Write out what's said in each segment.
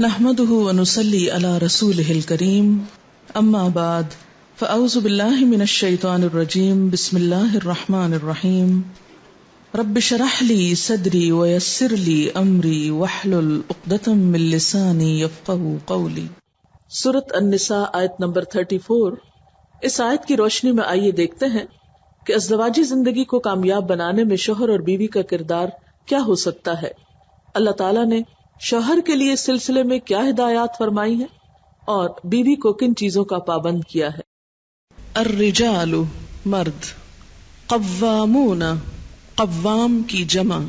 نحمده ونصلي على رسوله الكريم اما بعد فاعوذ بالله من الشيطان الرجيم بسم الله الرحمن الرحيم رب اشرح لي صدري ويسر لي امري واحلل عقدة من لساني يفقهوا قولي۔ سورۃ النساء آیت نمبر 34۔ اس آیت کی روشنی میں آئیے دیکھتے ہیں کہ ازدواجی زندگی کو کامیاب بنانے میں شوہر اور بیوی کا کردار کیا ہو سکتا ہے۔ اللہ تعالیٰ نے شوہر کے لیے اس سلسلے میں کیا ہدایات فرمائی ہیں اور بیوی کو کن چیزوں کا پابند کیا ہے۔ الرجال مرد، قوامون قوام کی جمع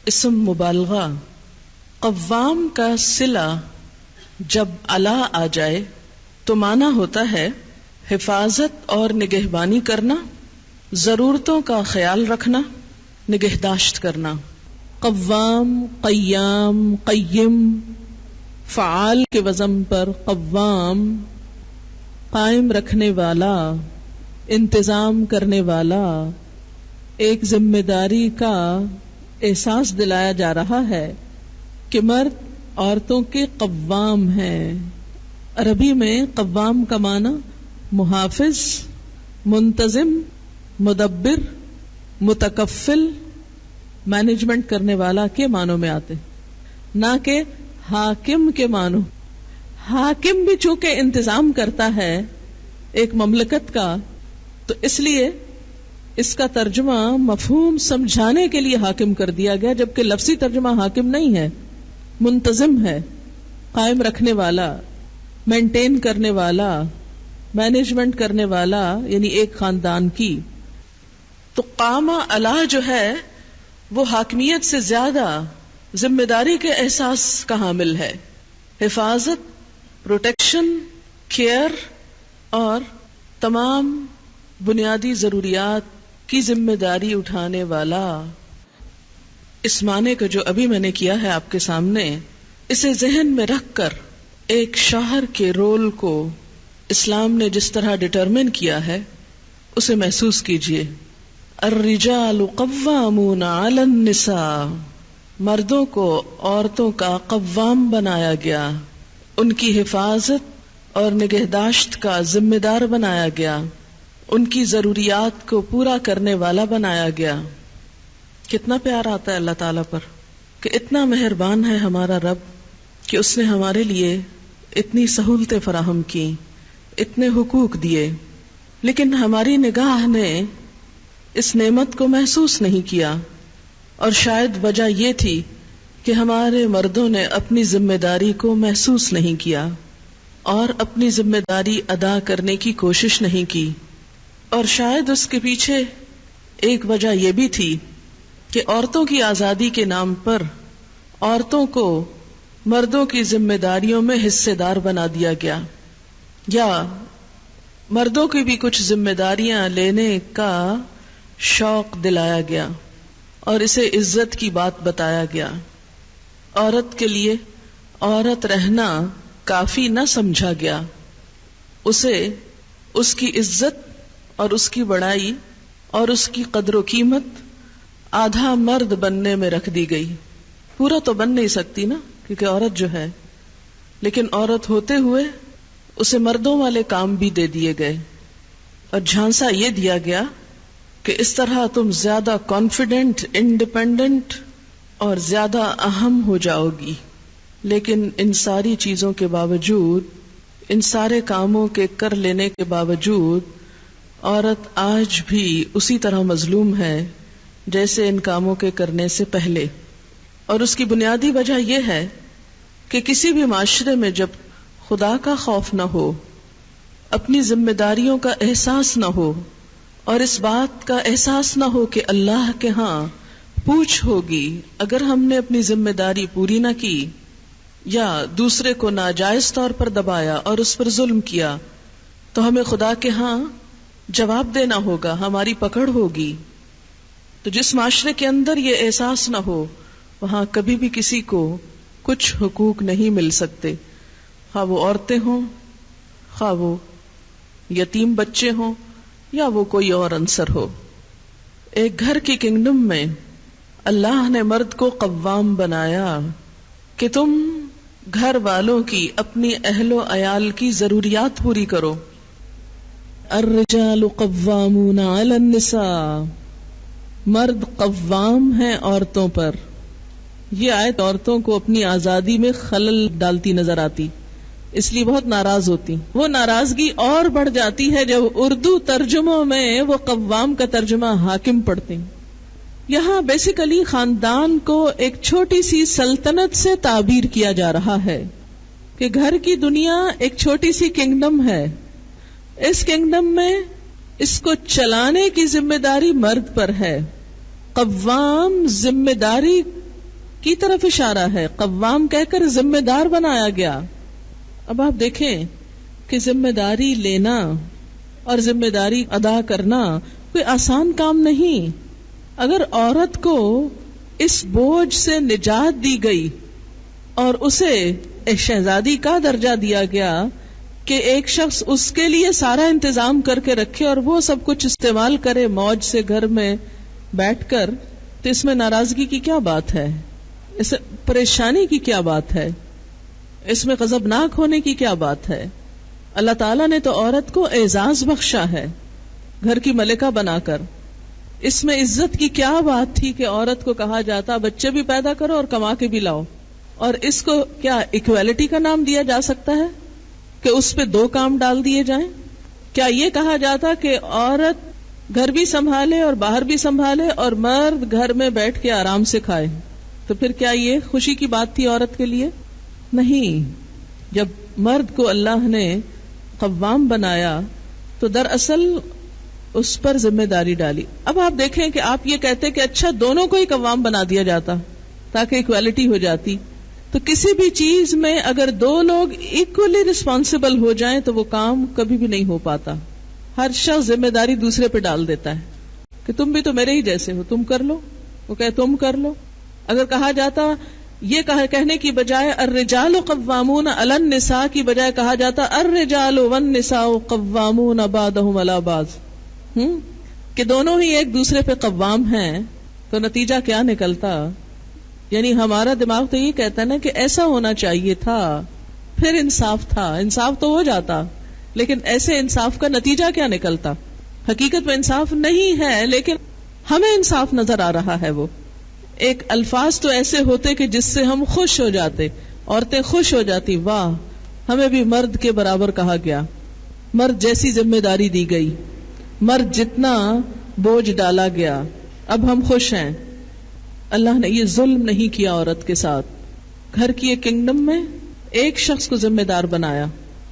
اسم مبالغہ، قوام کا صلہ جب علی آ جائے تو معنی ہوتا ہے حفاظت اور نگہبانی کرنا، ضرورتوں کا خیال رکھنا، نگہداشت کرنا۔ قوام، قیام، قیم، فعال کے وزن پر قوام، قائم رکھنے والا، انتظام کرنے والا۔ ایک ذمہ داری کا احساس دلایا جا رہا ہے کہ مرد عورتوں کے قوام ہیں۔ عربی میں قوام کا معنی محافظ، منتظم، مدبر، متکفل، مینجمنٹ کرنے والا کے معنوں میں آتے، نہ کہ حاکم کے معنوں۔ حاکم بھی چونکہ انتظام کرتا ہے ایک مملکت کا، تو اس لیے اس کا ترجمہ مفہوم سمجھانے کے لیے حاکم کر دیا گیا، جبکہ لفظی ترجمہ حاکم نہیں ہے، منتظم ہے، قائم رکھنے والا، مینٹین کرنے والا، مینجمنٹ کرنے والا، یعنی ایک خاندان کی۔ تو قامہ علی جو ہے وہ حاکمیت سے زیادہ ذمہ داری کے احساس کا حامل ہے، حفاظت، پروٹیکشن، کیئر اور تمام بنیادی ضروریات کی ذمہ داری اٹھانے والا۔ اس معنی کو جو ابھی میں نے کیا ہے آپ کے سامنے، اسے ذہن میں رکھ کر ایک شوہر کے رول کو اسلام نے جس طرح ڈٹرمن کیا ہے اسے محسوس کیجئے۔ الرجال قوامون علی النساء، مردوں کو عورتوں کا قوام بنایا گیا، ان کی حفاظت اور نگہداشت کا ذمہ دار بنایا گیا، ان کی ضروریات کو پورا کرنے والا بنایا گیا۔ کتنا پیار آتا ہے اللہ تعالیٰ پر کہ اتنا مہربان ہے ہمارا رب کہ اس نے ہمارے لیے اتنی سہولتیں فراہم کی، اتنے حقوق دیے، لیکن ہماری نگاہ نے اس نعمت کو محسوس نہیں کیا، اور شاید وجہ یہ تھی کہ ہمارے مردوں نے اپنی ذمہ داری کو محسوس نہیں کیا اور اپنی ذمہ داری ادا کرنے کی کوشش نہیں کی، اور شاید اس کے پیچھے ایک وجہ یہ بھی تھی کہ عورتوں کی آزادی کے نام پر عورتوں کو مردوں کی ذمہ داریوں میں حصے دار بنا دیا گیا، یا مردوں کی بھی کچھ ذمہ داریاں لینے کا شوق دلایا گیا اور اسے عزت کی بات بتایا گیا۔ عورت کے لیے عورت رہنا کافی نہ سمجھا گیا، اسے اس کی عزت اور اس کی بڑائی اور اس کی قدر و قیمت آدھا مرد بننے میں رکھ دی گئی۔ پورا تو بن نہیں سکتی نا، کیونکہ عورت جو ہے، لیکن عورت ہوتے ہوئے اسے مردوں والے کام بھی دے دیے گئے، اور جھانسا یہ دیا گیا کہ اس طرح تم زیادہ کانفیڈنٹ، انڈیپینڈنٹ اور زیادہ اہم ہو جاؤ گی۔ لیکن ان ساری چیزوں کے باوجود، ان سارے کاموں کے کر لینے کے باوجود، عورت آج بھی اسی طرح مظلوم ہے جیسے ان کاموں کے کرنے سے پہلے۔ اور اس کی بنیادی وجہ یہ ہے کہ کسی بھی معاشرے میں جب خدا کا خوف نہ ہو، اپنی ذمہ داریوں کا احساس نہ ہو، اور اس بات کا احساس نہ ہو کہ اللہ کے ہاں پوچھ ہوگی اگر ہم نے اپنی ذمہ داری پوری نہ کی یا دوسرے کو ناجائز طور پر دبایا اور اس پر ظلم کیا، تو ہمیں خدا کے ہاں جواب دینا ہوگا، ہماری پکڑ ہوگی۔ تو جس معاشرے کے اندر یہ احساس نہ ہو، وہاں کبھی بھی کسی کو کچھ حقوق نہیں مل سکتے، خواہ وہ عورتیں ہوں، خواہ وہ یتیم بچے ہوں، یا وہ کوئی اور عنصر ہو۔ ایک گھر کی کنگڈم میں اللہ نے مرد کو قوام بنایا کہ تم گھر والوں کی، اپنی اہل و عیال کی ضروریات پوری کرو. الرجال قوامون علی النساء، مرد قوام ہیں عورتوں پر. یہ آیت عورتوں کو اپنی آزادی میں خلل ڈالتی نظر آتی، اس لیے بہت ناراض ہوتی. وہ ناراضگی اور بڑھ جاتی ہے جب اردو ترجموں میں وہ قوام کا ترجمہ حاکم پڑھتے ہیں. یہاں بیسیکلی خاندان کو ایک چھوٹی سی سلطنت سے تعبیر کیا جا رہا ہے کہ گھر کی دنیا ایک چھوٹی سی کنگڈم ہے. اس کنگڈم میں اس کو چلانے کی ذمہ داری مرد پر ہے. قوام ذمہ داری کی طرف اشارہ ہے، قوام کہہ کر ذمہ دار بنایا گیا. اب آپ دیکھیں کہ ذمہ داری لینا اور ذمہ داری ادا کرنا کوئی آسان کام نہیں. اگر عورت کو اس بوجھ سے نجات دی گئی اور اسے ایک شہزادی کا درجہ دیا گیا کہ ایک شخص اس کے لیے سارا انتظام کر کے رکھے اور وہ سب کچھ استعمال کرے موج سے گھر میں بیٹھ کر، تو اس میں ناراضگی کی کیا بات ہے؟ اس پریشانی کی کیا بات ہے؟ اس میں غضبناک ہونے کی کیا بات ہے؟ اللہ تعالیٰ نے تو عورت کو اعزاز بخشا ہے گھر کی ملکہ بنا کر. اس میں عزت کی کیا بات تھی کہ عورت کو کہا جاتا بچے بھی پیدا کرو اور کما کے بھی لاؤ؟ اور اس کو کیا ایکویلٹی کا نام دیا جا سکتا ہے کہ اس پہ 2 کام ڈال دیے جائیں؟ کیا یہ کہا جاتا کہ عورت گھر بھی سنبھالے اور باہر بھی سنبھالے اور مرد گھر میں بیٹھ کے آرام سے کھائے؟ تو پھر کیا یہ خوشی کی بات تھی عورت کے لیے؟ نہیں. جب مرد کو اللہ نے قوام بنایا تو دراصل اس پر ذمہ داری ڈالی. اب آپ دیکھیں کہ آپ یہ کہتے کہ اچھا دونوں کو ہی قوام بنا دیا جاتا تاکہ ایکویلٹی ہو جاتی، تو کسی بھی چیز میں اگر 2 لوگ ایکولی رسپانسبل ہو جائیں تو وہ کام کبھی بھی نہیں ہو پاتا. ہر شخص ذمہ داری دوسرے پہ ڈال دیتا ہے کہ تم بھی تو میرے ہی جیسے ہو، تم کر لو، وہ کہے تم کر لو. اگر کہا جاتا یہ کہنے کی بجائے الرجال قوامون علی النساء کی بجائے کہا جاتا الرجال والنساء قوامون بعضهم علی بعض، کہ دونوں ہی ایک دوسرے پہ قوام ہیں، تو نتیجہ کیا نکلتا؟ یعنی ہمارا دماغ تو یہ کہتا ہے نا کہ ایسا ہونا چاہیے تھا، پھر انصاف تھا، انصاف تو ہو جاتا، لیکن ایسے انصاف کا نتیجہ کیا نکلتا؟ حقیقت میں انصاف نہیں ہے، لیکن ہمیں انصاف نظر آ رہا ہے. وہ ایک الفاظ تو ایسے ہوتے کہ جس سے ہم خوش ہو جاتے، عورتیں خوش ہو جاتی، واہ ہمیں بھی مرد کے برابر کہا گیا، مرد جیسی ذمہ داری دی گئی، مرد جتنا بوجھ ڈالا گیا، اب ہم خوش ہیں. اللہ نے یہ ظلم نہیں کیا عورت کے ساتھ. گھر کی ایک کنگڈم میں ایک شخص کو ذمہ دار بنایا.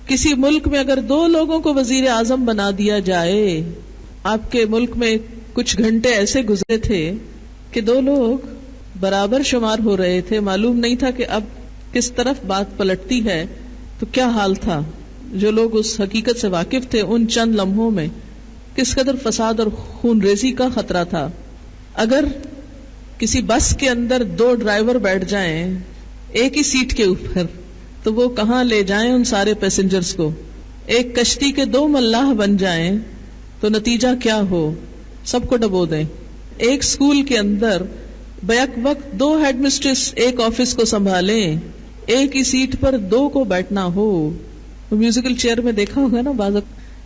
کسی ملک میں اگر 2 لوگوں کو وزیر اعظم بنا دیا جائے، آپ کے ملک میں کچھ گھنٹے ایسے گزرے تھے کہ 2 لوگ برابر شمار ہو رہے تھے، معلوم نہیں تھا کہ اب کس طرف بات پلٹتی ہے. تو کیا حال تھا؟ جو لوگ اس حقیقت سے واقف تھے ان چند لمحوں میں کس قدر فساد اور خون ریزی کا خطرہ تھا. اگر کسی بس کے اندر 2 ڈرائیور بیٹھ جائیں ایک ہی سیٹ کے اوپر تو وہ کہاں لے جائیں ان سارے پیسنجرز کو؟ ایک کشتی کے 2 ملاح بن جائیں تو نتیجہ کیا ہو؟ سب کو ڈبو دیں. ایک سکول کے اندر بیک وقت 2 ہیڈ مسٹریس ایک آفس کو سنبھالیں، ایک ہی سیٹ پر 2 کو بیٹھنا ہو. میوزیکل چیئر میں دیکھا ہوگا نا بعض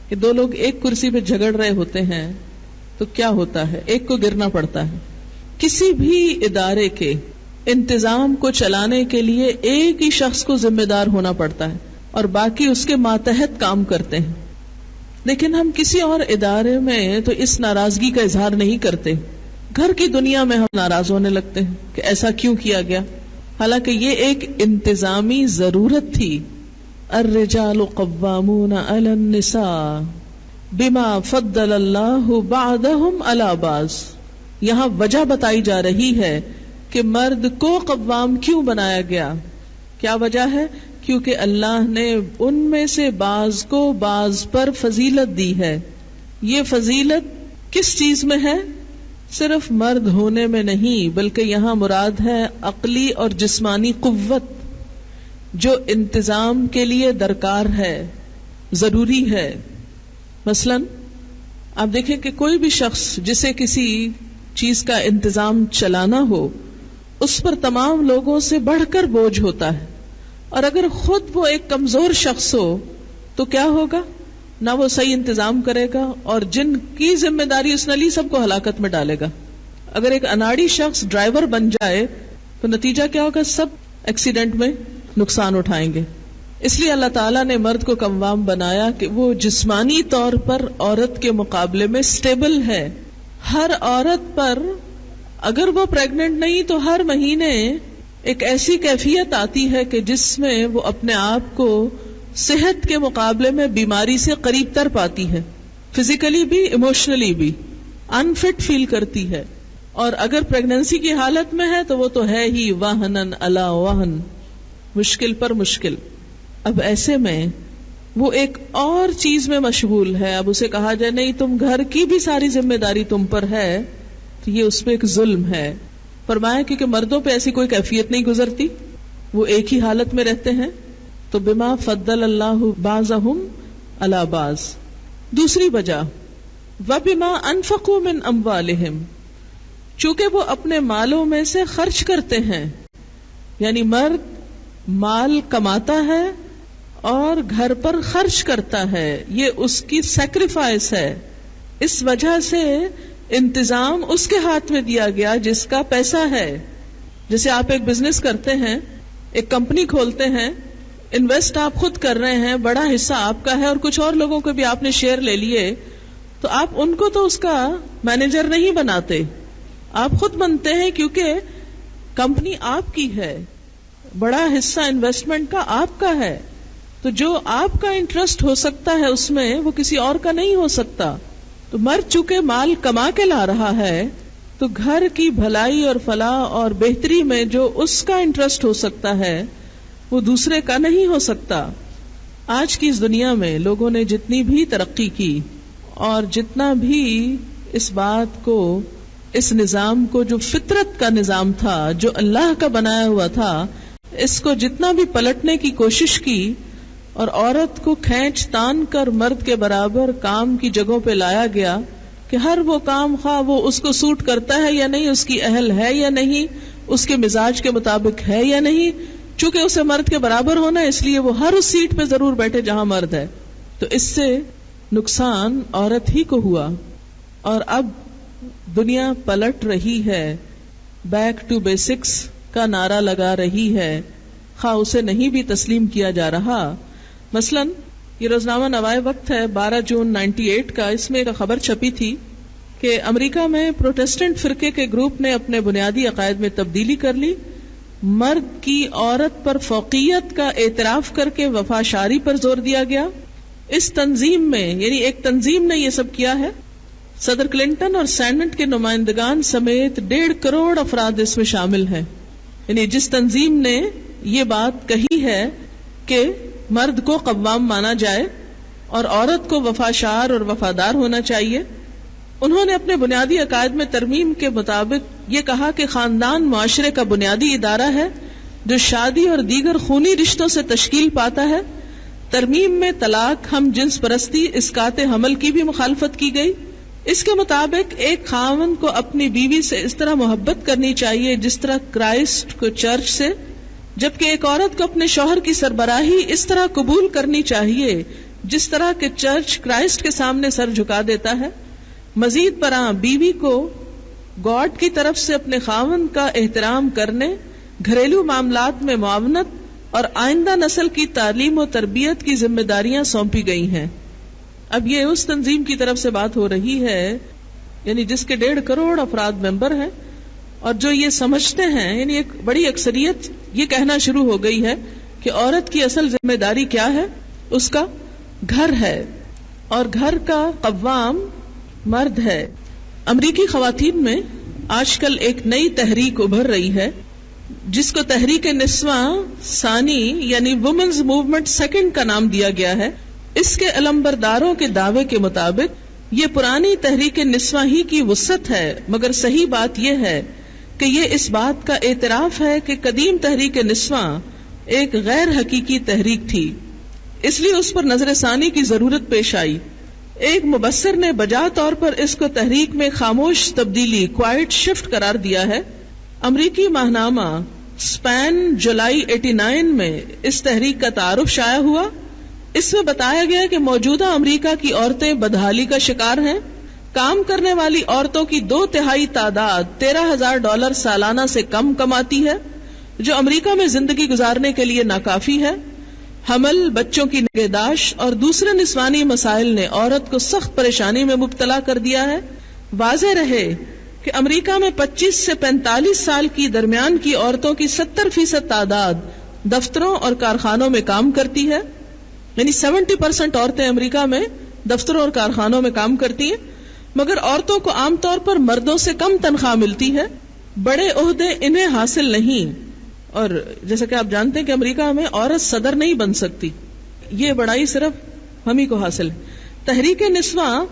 کہ 2 لوگ ایک کرسی پہ جھگڑ رہے ہوتے ہیں تو کیا ہوتا ہے؟ ایک کو گرنا پڑتا ہے. کسی بھی ادارے کے انتظام کو چلانے کے لیے ایک ہی شخص کو ذمہ دار ہونا پڑتا ہے اور باقی اس کے ماتحت کام کرتے ہیں. لیکن ہم کسی اور ادارے میں تو اس ناراضگی کا اظہار نہیں کرتے. گھر کی دنیا میں ہم ناراض ہونے لگتے ہیں کہ ایسا کیوں کیا گیا، حالانکہ یہ ایک انتظامی ضرورت تھی. الرجال قوامون علی النساء بما فضل اللہ بعضهم علی بعض. یہاں وجہ بتائی جا رہی ہے کہ مرد کو قوام کیوں بنایا گیا. کیا وجہ ہے؟ کیونکہ اللہ نے ان میں سے بعض کو بعض پر فضیلت دی ہے. یہ فضیلت کس چیز میں ہے؟ صرف مرد ہونے میں نہیں، بلکہ یہاں مراد ہے عقلی اور جسمانی قوت جو انتظام کے لیے درکار ہے، ضروری ہے. مثلاً آپ دیکھیں کہ کوئی بھی شخص جسے کسی چیز کا انتظام چلانا ہو، اس پر تمام لوگوں سے بڑھ کر بوجھ ہوتا ہے. اور اگر خود وہ ایک کمزور شخص ہو تو کیا ہوگا؟ نہ وہ صحیح انتظام کرے گا، اور جن کی ذمہ داری اس نے لی سب کو ہلاکت میں ڈالے گا. اگر ایک اناڑی شخص ڈرائیور بن جائے تو نتیجہ کیا ہوگا؟ سب ایکسیڈنٹ میں نقصان اٹھائیں گے. اس لیے اللہ تعالیٰ نے مرد کو قوام بنایا کہ وہ جسمانی طور پر عورت کے مقابلے میں سٹیبل ہے. ہر عورت پر اگر وہ پریگننٹ نہیں تو ہر مہینے ایک ایسی کیفیت آتی ہے کہ جس میں وہ اپنے آپ کو صحت کے مقابلے میں بیماری سے قریب تر پاتی ہے، فزیکلی بھی ایموشنلی بھی انفٹ فیل کرتی ہے. اور اگر پریگننسی کی حالت میں ہے تو وہ تو ہے ہی واہنن علی واہن، مشکل پر مشکل. اب ایسے میں وہ ایک اور چیز میں مشغول ہے. اب اسے کہا جائے نہیں تم گھر کی بھی ساری ذمہ داری تم پر ہے تو یہ اس پہ ایک ظلم ہے. فرمایا کیونکہ مردوں پہ ایسی کوئی کیفیت نہیں گزرتی، وہ ایک ہی حالت میں رہتے ہیں. تو بما فضل اللہ بعضهم علی بعض. دوسری وجہ وبما انفقوا من اموالهم، چونکہ وہ اپنے مالوں میں سے خرچ کرتے ہیں. یعنی مرد مال کماتا ہے اور گھر پر خرچ کرتا ہے، یہ اس کی سیکریفائس ہے. اس وجہ سے انتظام اس کے ہاتھ میں دیا گیا جس کا پیسہ ہے. جیسے آپ ایک بزنس کرتے ہیں، ایک کمپنی کھولتے ہیں، انویسٹ آپ خود کر رہے ہیں، بڑا حصہ آپ کا ہے اور کچھ اور لوگوں کو بھی آپ نے شیئر لے لیے، تو آپ ان کو تو اس کا مینیجر نہیں بناتے، آپ خود بنتے ہیں کیونکہ کمپنی آپ کی ہے، بڑا حصہ انویسٹمنٹ کا آپ کا ہے. تو جو آپ کا انٹرسٹ ہو سکتا ہے اس میں وہ کسی اور کا نہیں ہو سکتا. تو مرد چونکہ مال کما کے لا رہا ہے تو گھر کی بھلائی اور فلاح اور بہتری میں جو اس کا انٹرسٹ ہو سکتا ہے وہ دوسرے کا نہیں ہو سکتا. آج کی اس دنیا میں لوگوں نے جتنی بھی ترقی کی اور جتنا بھی اس بات کو، اس نظام کو جو فطرت کا نظام تھا، جو اللہ کا بنایا ہوا تھا، اس کو جتنا بھی پلٹنے کی کوشش کی اور عورت کو کھینچ تان کر مرد کے برابر کام کی جگہوں پہ لایا گیا کہ ہر وہ کام خواہ وہ اس کو سوٹ کرتا ہے یا نہیں، اس کی اہل ہے یا نہیں، اس کے مزاج کے مطابق ہے یا نہیں، چونکہ اسے مرد کے برابر ہونا ہے اس لیے وہ ہر اس سیٹ پہ ضرور بیٹھے جہاں مرد ہے. تو اس سے نقصان عورت ہی کو ہوا. اور اب دنیا پلٹ رہی ہے، بیک ٹو بیسکس کا نعرہ لگا رہی ہے، خواہ اسے نہیں بھی تسلیم کیا جا رہا. مثلا یہ روزنامہ نوائے وقت ہے 12 جون 98 کا، اس میں ایک خبر چھپی تھی کہ امریکہ میں پروٹیسٹنٹ فرقے کے گروپ نے اپنے بنیادی عقائد میں تبدیلی کر لی. مرد کی عورت پر فوقیت کا اعتراف کر کے وفاشاری پر زور دیا گیا. اس تنظیم میں، یعنی ایک تنظیم نے یہ سب کیا ہے، صدر کلنٹن اور سینٹ کے نمائندگان سمیت 1.5 کروڑ افراد اس میں شامل ہیں. یعنی جس تنظیم نے یہ بات کہی ہے کہ مرد کو قوام مانا جائے اور عورت کو وفاشار اور وفادار ہونا چاہیے، انہوں نے اپنے بنیادی عقائد میں ترمیم کے مطابق یہ کہا کہ خاندان معاشرے کا بنیادی ادارہ ہے جو شادی اور دیگر خونی رشتوں سے تشکیل پاتا ہے. ترمیم میں طلاق، ہم جنس پرستی، اسقاط حمل کی بھی مخالفت کی گئی. اس کے مطابق ایک خاوند کو اپنی بیوی سے اس طرح محبت کرنی چاہیے جس طرح کرائسٹ کو چرچ سے، جبکہ ایک عورت کو اپنے شوہر کی سربراہی اس طرح قبول کرنی چاہیے جس طرح کہ چرچ کرائسٹ کے سامنے سر جھکا دیتا ہے. مزید برآں بیوی کو گاڈ کی طرف سے اپنے خاوند کا احترام کرنے، گھریلو معاملات میں معاونت اور آئندہ نسل کی تعلیم و تربیت کی ذمہ داریاں سونپی گئی ہیں. اب یہ اس تنظیم کی طرف سے بات ہو رہی ہے، یعنی جس کے 1.5 کروڑ افراد ممبر ہیں اور جو یہ سمجھتے ہیں، یعنی ایک بڑی اکثریت یہ کہنا شروع ہو گئی ہے کہ عورت کی اصل ذمہ داری کیا ہے، اس کا گھر ہے اور گھر کا قوام مرد ہے. امریکی خواتین میں آج کل ایک نئی تحریک ابھر رہی ہے جس کو تحریک نسواں ثانی یعنی وومنز موومنٹ سیکنڈ کا نام دیا گیا ہے. اس کے علمبرداروں کے دعوے کے مطابق یہ پرانی تحریک نسواں ہی کی وسعت ہے، مگر صحیح بات یہ ہے کہ یہ اس بات کا اعتراف ہے کہ قدیم تحریک نسواں ایک غیر حقیقی تحریک تھی، اس لیے اس پر نظر ثانی کی ضرورت پیش آئی. ایک مبصر نے بجا طور پر اس کو تحریک میں خاموش تبدیلی، کوائٹ شفٹ قرار دیا ہے. امریکی ماہنامہ اسپین جولائی 89 میں اس تحریک کا تعارف شائع ہوا. اس میں بتایا گیا کہ موجودہ امریکہ کی عورتیں بدحالی کا شکار ہیں. کام کرنے والی عورتوں کی 2/3 تعداد $13,000 سالانہ سے کم کماتی ہے، جو امریکہ میں زندگی گزارنے کے لیے ناکافی ہے. حمل، بچوں کی نگہداشت اور دوسرے نسوانی مسائل نے عورت کو سخت پریشانی میں مبتلا کر دیا ہے. واضح رہے کہ امریکہ میں 25 سے 45 سال کی درمیان کی عورتوں کی 70% تعداد دفتروں اور کارخانوں میں کام کرتی ہے. یعنی 70% عورتیں امریکہ میں دفتروں اور کارخانوں میں کام کرتی ہیں، مگر عورتوں کو عام طور پر مردوں سے کم تنخواہ ملتی ہے. بڑے عہدے انہیں حاصل نہیں، اور جیسا کہ آپ جانتے ہیں کہ امریکہ میں عورت صدر نہیں بن سکتی، یہ بڑائی صرف ہم ہی کو حاصل ہے. تحریک نسواں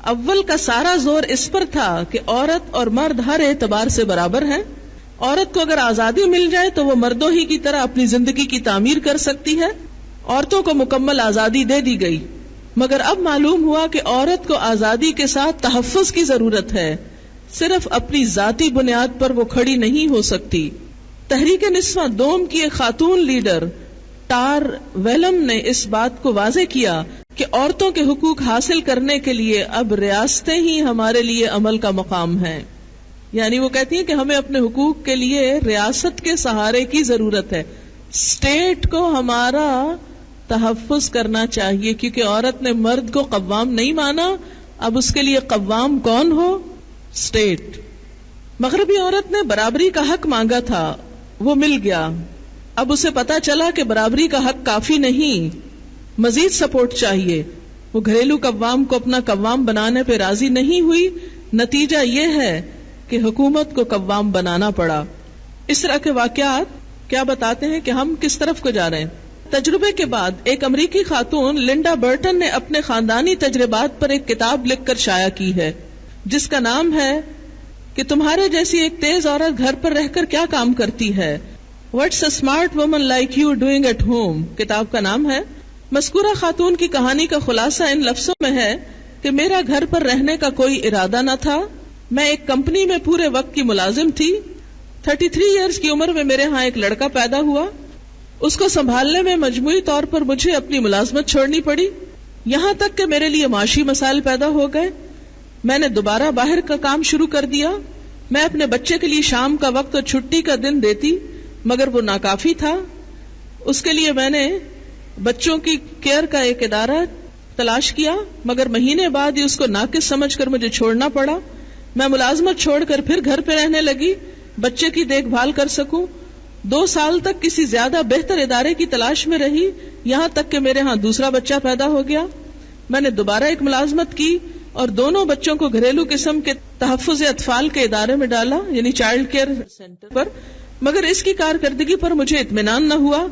اول کا سارا زور اس پر تھا کہ عورت اور مرد ہر اعتبار سے برابر ہیں. عورت کو اگر آزادی مل جائے تو وہ مردوں ہی کی طرح اپنی زندگی کی تعمیر کر سکتی ہے. عورتوں کو مکمل آزادی دے دی گئی، مگر اب معلوم ہوا کہ عورت کو آزادی کے ساتھ تحفظ کی ضرورت ہے. صرف اپنی ذاتی بنیاد پر وہ کھڑی نہیں ہو سکتی. تحریک نسواں دوم کی ایک خاتون لیڈر ٹار ویلم نے اس بات کو واضح کیا کہ عورتوں کے حقوق حاصل کرنے کے لیے اب ریاستیں ہی ہمارے لیے عمل کا مقام ہیں. یعنی وہ کہتی ہیں کہ ہمیں اپنے حقوق کے لیے ریاست کے سہارے کی ضرورت ہے. اسٹیٹ کو ہمارا تحفظ کرنا چاہیے، کیونکہ عورت نے مرد کو قوام نہیں مانا. اب اس کے لیے قوام کون ہو؟ اسٹیٹ. مغربی عورت نے برابری کا حق مانگا تھا، وہ مل گیا. اب اسے پتا چلا کہ برابری کا حق کافی نہیں، مزید سپورٹ چاہیے. وہ گھریلو قوام کو اپنا قوام بنانے پہ راضی نہیں ہوئی. نتیجہ یہ ہے کہ حکومت کو قوام بنانا پڑا. اس طرح کے واقعات کیا بتاتے ہیں کہ ہم کس طرف کو جا رہے ہیں. تجربے کے بعد ایک امریکی خاتون لنڈا برٹن نے اپنے خاندانی تجربات پر ایک کتاب لکھ کر شائع کی ہے، جس کا نام ہے کہ تمہارے جیسی ایک تیز عورت گھر پر رہ کر کیا کام کرتی ہے. What's a smart woman like you doing at home؟ کتاب کا نام ہے. مذکورہ خاتون کی کہانی کا خلاصہ ان لفظوں میں ہے کہ میرا گھر پر رہنے کا کوئی ارادہ نہ تھا. میں ایک کمپنی میں پورے وقت کی ملازم تھی. 33 ایئرز کی عمر میں میرے ہاں ایک لڑکا پیدا ہوا. اس کو سنبھالنے میں مجموعی طور پر مجھے اپنی ملازمت چھوڑنی پڑی، یہاں تک کہ میرے لیے معاشی مسائل پیدا ہو گئے. میں نے دوبارہ باہر کا کام شروع کر دیا. میں اپنے بچے کے لیے شام کا وقت اور چھٹی کا دن دیتی، مگر وہ ناکافی تھا. اس کے لیے میں نے بچوں کی کیئر کا ایک ادارہ تلاش کیا، مگر مہینے بعد ہی اس کو ناقص سمجھ کر مجھے چھوڑنا پڑا. میں ملازمت چھوڑ کر پھر گھر پہ رہنے لگی، بچے کی دیکھ بھال کر سکوں. 2 سال تک کسی زیادہ بہتر ادارے کی تلاش میں رہی، یہاں تک کہ میرے ہاں دوسرا بچہ پیدا ہو گیا. میں نے دوبارہ ایک ملازمت کی اور دونوں بچوں کو گھریلو قسم کے تحفظ اطفال کے ادارے میں ڈالا، یعنی چائلڈ کیئر سینٹر پر، مگر اس کی کارکردگی پر مجھے اطمینان نہ ہوا.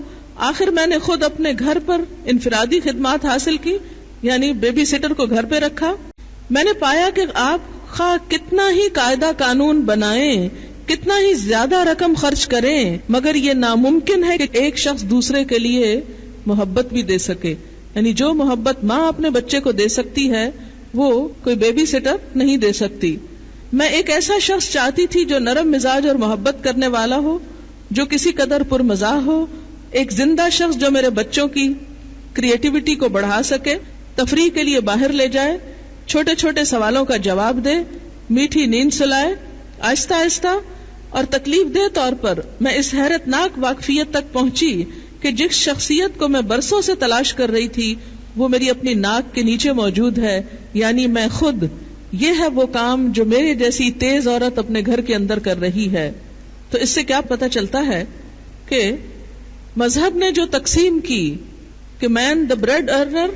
آخر میں نے خود اپنے گھر پر انفرادی خدمات حاصل کی، یعنی بیبی سیٹر کو گھر پہ رکھا. میں نے پایا کہ آپ خواہ کتنا ہی قاعدہ قانون بنائیں، کتنا ہی زیادہ رقم خرچ کریں، مگر یہ ناممکن ہے کہ ایک شخص دوسرے کے لیے محبت بھی دے سکے. یعنی جو محبت ماں اپنے بچے کو دے سکتی ہے وہ کوئی بیبی سیٹر نہیں دے سکتی. میں ایک ایسا شخص چاہتی تھی جو نرم مزاج اور محبت کرنے والا ہو، جو کسی قدر پر مزاح ہو، ایک زندہ شخص جو میرے بچوں کی کریٹیوٹی کو بڑھا سکے، تفریح کے لیے باہر لے جائے، چھوٹے چھوٹے سوالوں کا جواب دے، میٹھی نیند سلائے. آہستہ آہستہ اور تکلیف دہ طور پر میں اس حیرت ناک واقفیت تک پہنچی کہ جس شخصیت کو میں برسوں سے تلاش کر رہی تھی وہ میری اپنی ناک کے نیچے موجود ہے، یعنی میں خود. یہ ہے وہ کام جو میرے جیسی تیز عورت اپنے گھر کے اندر کر رہی ہے. تو اس سے کیا پتہ چلتا ہے کہ مذہب نے جو تقسیم کی کہ مین دا بریڈ ارنر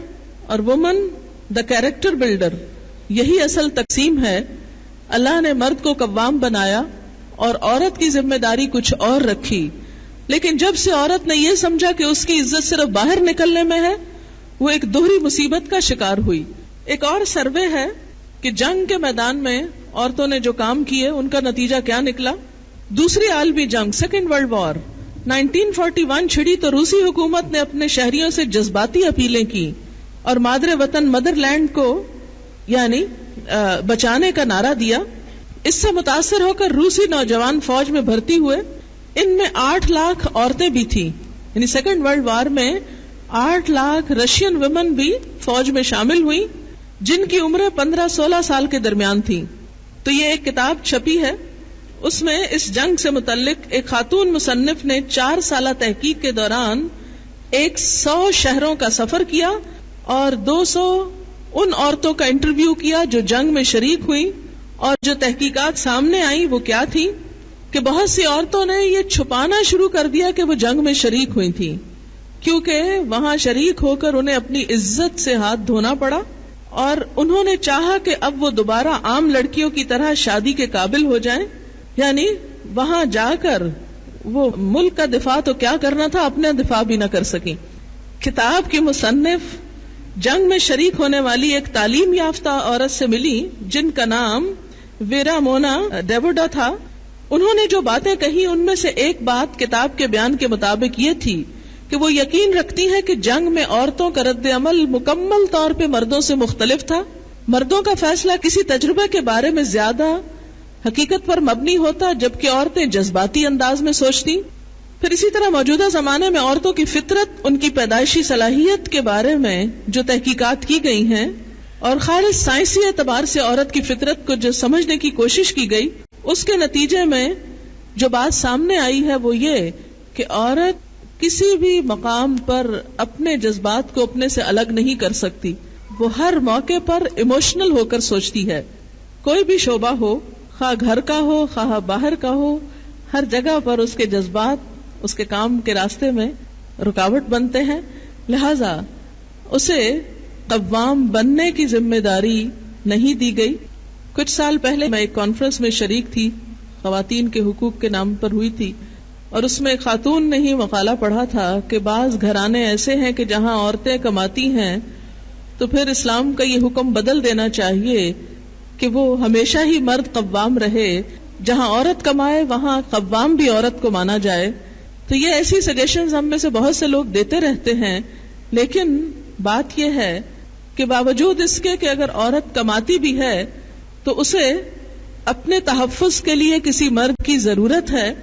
اور وومن دا کیریکٹر بلڈر، یہی اصل تقسیم ہے. اللہ نے مرد کو قوام بنایا اور عورت کی ذمہ داری کچھ اور رکھی، لیکن جب سے عورت نے یہ سمجھا کہ اس کی عزت صرف باہر نکلنے میں ہے، وہ ایک دوہری مصیبت کا شکار ہوئی. ایک اور سروے ہے کہ جنگ کے میدان میں عورتوں نے جو کام کیے ان کا نتیجہ کیا نکلا. دوسری عالمی جنگ، سیکنڈ ورلڈ وار 1941 چھڑی تو روسی حکومت نے اپنے شہریوں سے جذباتی اپیلیں کی اور مادر وطن مدر لینڈ کو یعنی بچانے کا نعرہ دیا. اس سے متاثر ہو کر روسی نوجوان فوج میں بھرتی ہوئے. ان میں 8 لاکھ عورتیں بھی تھیں، یعنی سیکنڈ ورلڈ وار میں 8 لاکھ رشین ویمن بھی فوج میں شامل ہوئی جن کی عمریں 15-16 سال کے درمیان تھیں. تو یہ ایک کتاب چھپی ہے، اس میں اس جنگ سے متعلق ایک خاتون مصنف نے 4 سالہ تحقیق کے دوران 100 شہروں کا سفر کیا اور 200 ان عورتوں کا انٹرویو کیا جو جنگ میں شریک ہوئی، اور جو تحقیقات سامنے آئی وہ کیا تھی کہ بہت سی عورتوں نے یہ چھپانا شروع کر دیا کہ وہ جنگ میں شریک ہوئی تھیں، کیونکہ وہاں شریک ہو کر انہیں اپنی عزت سے ہاتھ دھونا پڑا، اور انہوں نے چاہا کہ اب وہ دوبارہ عام لڑکیوں کی طرح شادی کے قابل ہو جائیں، یعنی وہاں جا کر وہ ملک کا دفاع تو کیا کرنا تھا، اپنا دفاع بھی نہ کر سکیں. کتاب کی مصنف جنگ میں شریک ہونے والی ایک تعلیم یافتہ عورت سے ملی جن کا نام ویرا مونا ڈیوڈا تھا. انہوں نے جو باتیں کہی ان میں سے ایک بات کتاب کے بیان کے مطابق یہ تھی کہ وہ یقین رکھتی ہیں کہ جنگ میں عورتوں کا رد عمل مکمل طور پہ مردوں سے مختلف تھا. مردوں کا فیصلہ کسی تجربے کے بارے میں زیادہ حقیقت پر مبنی ہوتا، جبکہ عورتیں جذباتی انداز میں سوچتی. پھر اسی طرح موجودہ زمانے میں عورتوں کی فطرت، ان کی پیدائشی صلاحیت کے بارے میں جو تحقیقات کی گئی ہیں اور خالص سائنسی اعتبار سے عورت کی فطرت کو جو سمجھنے کی کوشش کی گئی، اس کے نتیجے میں جو بات سامنے آئی ہے وہ یہ کہ عورت کسی بھی مقام پر اپنے جذبات کو اپنے سے الگ نہیں کر سکتی. وہ ہر موقع پر ایموشنل ہو کر سوچتی ہے. کوئی بھی شعبہ ہو، خواہ گھر کا ہو خواہ باہر کا ہو، ہر جگہ پر اس کے جذبات اس کے کام کے راستے میں رکاوٹ بنتے ہیں. لہذا اسے قوام بننے کی ذمہ داری نہیں دی گئی. کچھ سال پہلے میں ایک کانفرنس میں شریک تھی، خواتین کے حقوق کے نام پر ہوئی تھی، اور اس میں ایک خاتون نے ہی مقالہ پڑھا تھا کہ بعض گھرانے ایسے ہیں کہ جہاں عورتیں کماتی ہیں تو پھر اسلام کا یہ حکم بدل دینا چاہیے کہ وہ ہمیشہ ہی مرد قوام رہے، جہاں عورت کمائے وہاں قوام بھی عورت کو مانا جائے. تو یہ ایسی سجیشنز ہم میں سے بہت سے لوگ دیتے رہتے ہیں، لیکن بات یہ ہے کہ باوجود اس کے کہ اگر عورت کماتی بھی ہے تو اسے اپنے تحفظ کے لیے کسی مرد کی ضرورت ہے،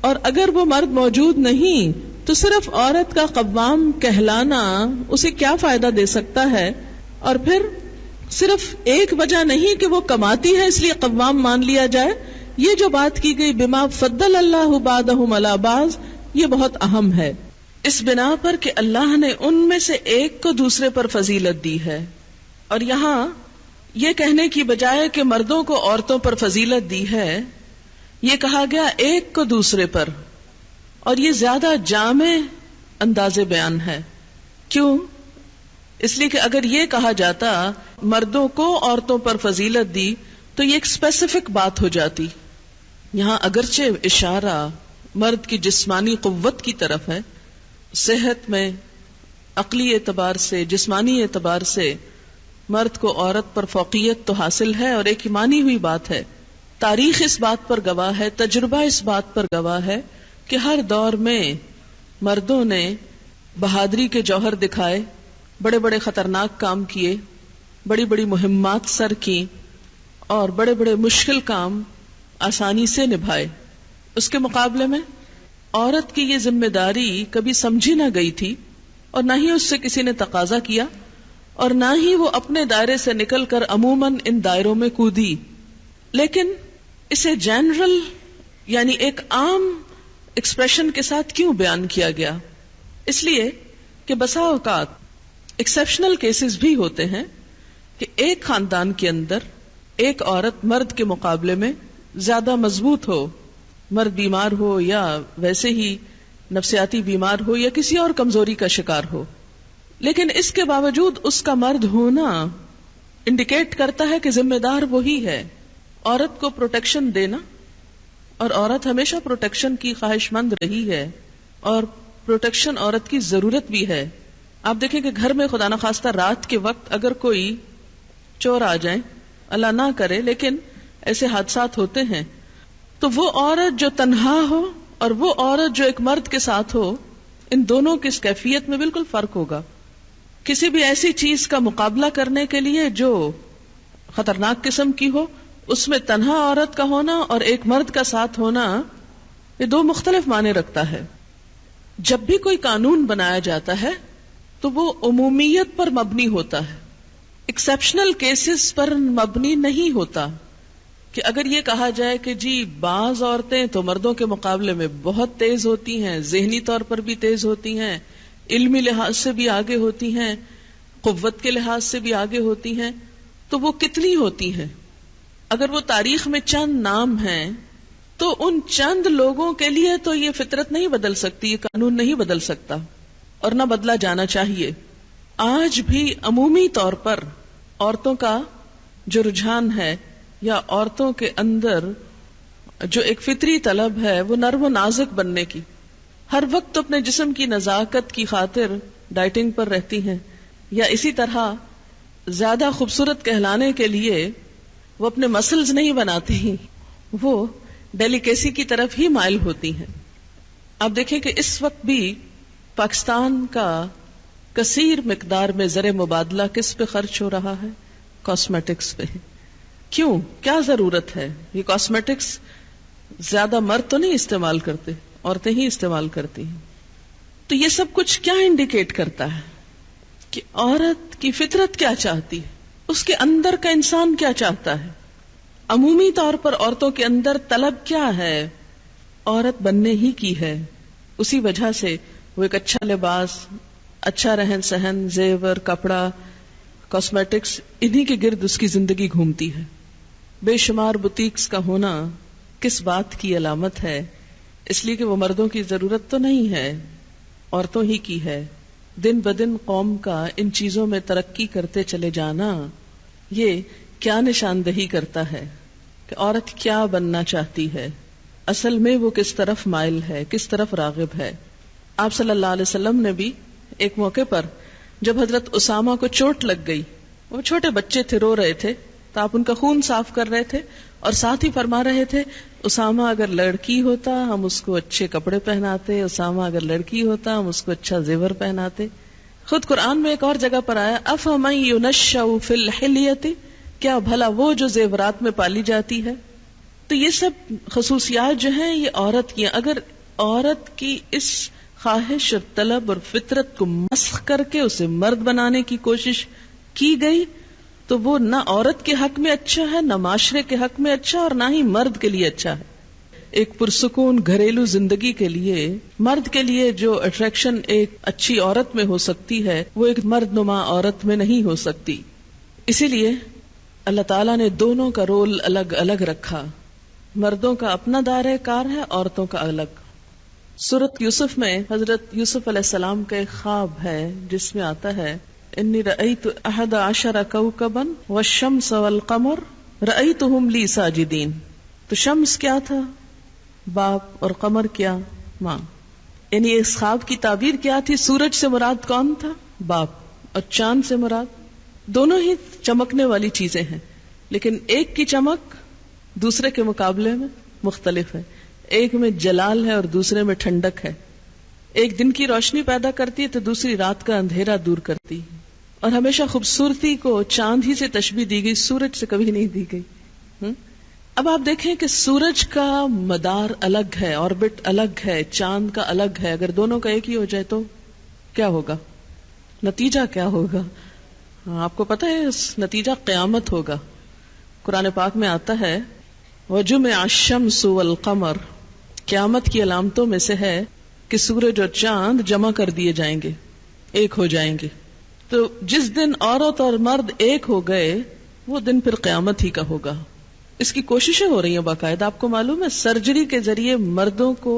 اور اگر وہ مرد موجود نہیں تو صرف عورت کا قوام کہلانا اسے کیا فائدہ دے سکتا ہے. اور پھر صرف ایک وجہ نہیں کہ وہ کماتی ہے اس لیے قوام مان لیا جائے. یہ جو بات کی گئی بما فضل اللہ بعضهم علی بعض، یہ بہت اہم ہے، اس بنا پر کہ اللہ نے ان میں سے ایک کو دوسرے پر فضیلت دی ہے. اور یہاں یہ کہنے کی بجائے کہ مردوں کو عورتوں پر فضیلت دی ہے، یہ کہا گیا ایک کو دوسرے پر، اور یہ زیادہ جامع انداز بیان ہے. کیوں؟ اس لیے کہ اگر یہ کہا جاتا مردوں کو عورتوں پر فضیلت دی تو یہ ایک اسپیسیفک بات ہو جاتی. یہاں اگرچہ اشارہ مرد کی جسمانی قوت کی طرف ہے، صحت میں عقلی اعتبار سے جسمانی اعتبار سے مرد کو عورت پر فوقیت تو حاصل ہے، اور ایک مانی ہوئی بات ہے. تاریخ اس بات پر گواہ ہے، تجربہ اس بات پر گواہ ہے کہ ہر دور میں مردوں نے بہادری کے جوہر دکھائے، بڑے بڑے خطرناک کام کیے، بڑی بڑی مہمات سر کی، اور بڑے بڑے مشکل کام آسانی سے نبھائے. اس کے مقابلے میں عورت کی یہ ذمہ داری کبھی سمجھی نہ گئی تھی، اور نہ ہی اس سے کسی نے تقاضا کیا، اور نہ ہی وہ اپنے دائرے سے نکل کر عموماً ان دائروں میں کودی. لیکن اسے جنرل یعنی ایک عام ایکسپریشن کے ساتھ کیوں بیان کیا گیا؟ اس لیے کہ بسا اوقات ایکسیپشنل کیسز بھی ہوتے ہیں کہ ایک خاندان کے اندر ایک عورت مرد کے مقابلے میں زیادہ مضبوط ہو، مرد بیمار ہو یا ویسے ہی نفسیاتی بیمار ہو یا کسی اور کمزوری کا شکار ہو، لیکن اس کے باوجود اس کا مرد ہونا انڈیکیٹ کرتا ہے کہ ذمہ دار وہی ہے. عورت کو پروٹیکشن دینا، اور عورت ہمیشہ پروٹیکشن کی خواہش مند رہی ہے، اور پروٹیکشن عورت کی ضرورت بھی ہے. آپ دیکھیں کہ گھر میں خدا نخواستہ رات کے وقت اگر کوئی چور آ جائیں، اللہ نہ کرے لیکن ایسے حادثات ہوتے ہیں، تو وہ عورت جو تنہا ہو اور وہ عورت جو ایک مرد کے ساتھ ہو، ان دونوں کی کیفیت میں بالکل فرق ہوگا. کسی بھی ایسی چیز کا مقابلہ کرنے کے لیے جو خطرناک قسم کی ہو، اس میں تنہا عورت کا ہونا اور ایک مرد کا ساتھ ہونا یہ دو مختلف معنی رکھتا ہے. جب بھی کوئی قانون بنایا جاتا ہے تو وہ عمومیت پر مبنی ہوتا ہے، ایکسیپشنل کیسز پر مبنی نہیں ہوتا. کہ اگر یہ کہا جائے کہ جی بعض عورتیں تو مردوں کے مقابلے میں بہت تیز ہوتی ہیں، ذہنی طور پر بھی تیز ہوتی ہیں، علمی لحاظ سے بھی آگے ہوتی ہیں، قوت کے لحاظ سے بھی آگے ہوتی ہیں، تو وہ کتنی ہوتی ہیں؟ اگر وہ تاریخ میں چند نام ہیں تو ان چند لوگوں کے لیے تو یہ فطرت نہیں بدل سکتی، یہ قانون نہیں بدل سکتا اور نہ بدلا جانا چاہیے. آج بھی عمومی طور پر عورتوں کا جو رجحان ہے یا عورتوں کے اندر جو ایک فطری طلب ہے وہ نرم و نازک بننے کی، ہر وقت اپنے جسم کی نزاکت کی خاطر ڈائٹنگ پر رہتی ہیں، یا اسی طرح زیادہ خوبصورت کہلانے کے لیے وہ اپنے مسلز نہیں بناتی، وہ ڈیلیکیسی کی طرف ہی مائل ہوتی ہیں. آپ دیکھیں کہ اس وقت بھی پاکستان کا کثیر مقدار میں زر مبادلہ کس پہ خرچ ہو رہا ہے؟ کاسمیٹکس پہ. کیوں؟ کیا ضرورت ہے؟ یہ کاسمیٹکس زیادہ مرد تو نہیں استعمال کرتے، عورتیں ہی استعمال کرتی ہیں. تو یہ سب کچھ کیا انڈیکیٹ کرتا ہے کہ عورت کی فطرت کیا چاہتی ہے، اس کے اندر کا انسان کیا چاہتا ہے. عمومی طور پر عورتوں کے اندر طلب کیا ہے؟ عورت بننے ہی کی ہے. اسی وجہ سے وہ ایک اچھا لباس، اچھا رہن سہن، زیور، کپڑا، کاسمیٹکس، انہی کے گرد اس کی زندگی گھومتی ہے. بے شمار بوتیکس کا ہونا کس بات کی علامت ہے؟ اس لیے کہ وہ مردوں کی ضرورت تو نہیں ہے، عورتوں ہی کی ہے. دن بدن قوم کا ان چیزوں میں ترقی کرتے چلے جانا یہ کیا نشاندہی کرتا ہے کہ عورت کیا بننا چاہتی ہے، اصل میں وہ کس طرف مائل ہے، کس طرف راغب ہے. آپ صلی اللہ علیہ وسلم نے بھی ایک موقع پر جب حضرت اسامہ کو چوٹ لگ گئی، وہ چھوٹے بچے تھے، رو رہے تھے، تو آپ ان کا خون صاف کر رہے تھے اور ساتھ ہی فرما رہے تھے اسامہ اگر لڑکی ہوتا ہم اس کو اچھے کپڑے پہناتے، اسامہ اگر لڑکی ہوتا ہم اس کو اچھا زیور پہناتے. خود قرآن میں ایک اور جگہ پر آیا افمن ینشأ فی الحلیۃ، کیا بھلا وہ جو زیورات میں پالی جاتی ہے. تو یہ سب خصوصیات جو ہیں یہ عورت کی ہیں. اگر عورت کی اس خواہش اور طلب اور فطرت کو مسخ کر کے اسے مرد بنانے کی کوشش کی گئی تو وہ نہ عورت کے حق میں اچھا ہے، نہ معاشرے کے حق میں اچھا، اور نہ ہی مرد کے لیے اچھا ہے. ایک پرسکون گھریلو زندگی کے لیے مرد کے لیے جو اٹریکشن ایک اچھی عورت میں ہو سکتی ہے وہ ایک مرد نما عورت میں نہیں ہو سکتی. اسی لیے اللہ تعالیٰ نے دونوں کا رول الگ الگ رکھا. مردوں کا اپنا دائرہ کار ہے، عورتوں کا الگ. سورۃ یوسف میں حضرت یوسف علیہ السلام کا ایک خواب ہے جس میں آتا ہے انی رأیت احد عشر کوکبا والشمس والقمر رأیتهم لی ساجدین. تو شمس کیا تھا؟ باپ، اور قمر کیا؟ ماں. یعنی اس خواب کی تعبیر کیا تھی؟ سورج سے مراد کون تھا؟ باپ. اور چاند سے مراد؟ دونوں ہی چمکنے والی چیزیں ہیں، لیکن ایک کی چمک دوسرے کے مقابلے میں مختلف ہے. ایک میں جلال ہے اور دوسرے میں ٹھنڈک ہے. ایک دن کی روشنی پیدا کرتی ہے تو دوسری رات کا اندھیرا دور کرتی ہے. اور ہمیشہ خوبصورتی کو چاند ہی سے تشبیہ دی گئی، سورج سے کبھی نہیں دی گئی. اب آپ دیکھیں کہ سورج کا مدار الگ ہے، آربٹ الگ ہے، چاند کا الگ ہے. اگر دونوں کا ایک ہی ہو جائے تو کیا ہوگا؟ نتیجہ کیا ہوگا؟ آپ کو پتہ ہے نتیجہ قیامت ہوگا. قرآن پاک میں آتا ہے وَجُمِعَ الشَّمْسُ وَالْقَمَرُ، قیامت کی علامتوں میں سے ہے کہ سورج اور چاند جمع کر دیے جائیں گے، ایک ہو جائیں گے. تو جس دن عورت اور مرد ایک ہو گئے وہ دن پھر قیامت ہی کا ہوگا. اس کی کوششیں ہو رہی ہیں باقاعدہ. آپ کو معلوم ہے سرجری کے ذریعے مردوں کو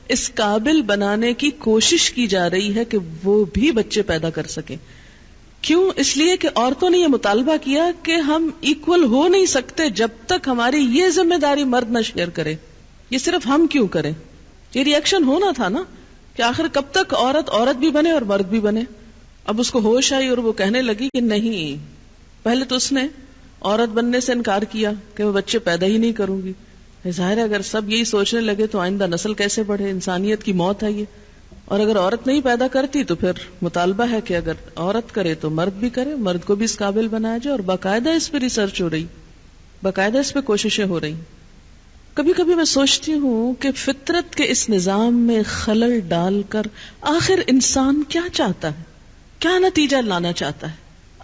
اس قابل بنانے کی کوشش کی جا رہی ہے کہ وہ بھی بچے پیدا کر سکیں. کیوں؟ اس لیے کہ عورتوں نے یہ مطالبہ کیا کہ ہم ایکول ہو نہیں سکتے جب تک ہماری یہ ذمہ داری مرد نہ شیئر کرے. یہ صرف ہم کیوں کریں؟ یہ ری ایکشن ہونا تھا نا کہ آخر کب تک عورت بھی بنے اور مرد بھی بنے. اب اس کو ہوش آئی اور وہ کہنے لگی کہ نہیں، پہلے تو اس نے عورت بننے سے انکار کیا کہ میں بچے پیدا ہی نہیں کروں گی. ظاہر ہے اگر سب یہی سوچنے لگے تو آئندہ نسل کیسے بڑھے؟ انسانیت کی موت ہے یہ. اور اگر عورت نہیں پیدا کرتی تو پھر مطالبہ ہے کہ اگر عورت کرے تو مرد بھی کرے، مرد کو بھی اس قابل بنایا جائے. اور باقاعدہ اس پہ ریسرچ ہو رہی، باقاعدہ اس پہ کوششیں ہو رہی. کبھی کبھی میں سوچتی ہوں کہ فطرت کے اس نظام میں خلل ڈال کر آخر انسان کیا چاہتا ہے، کیا نتیجہ لانا چاہتا ہے؟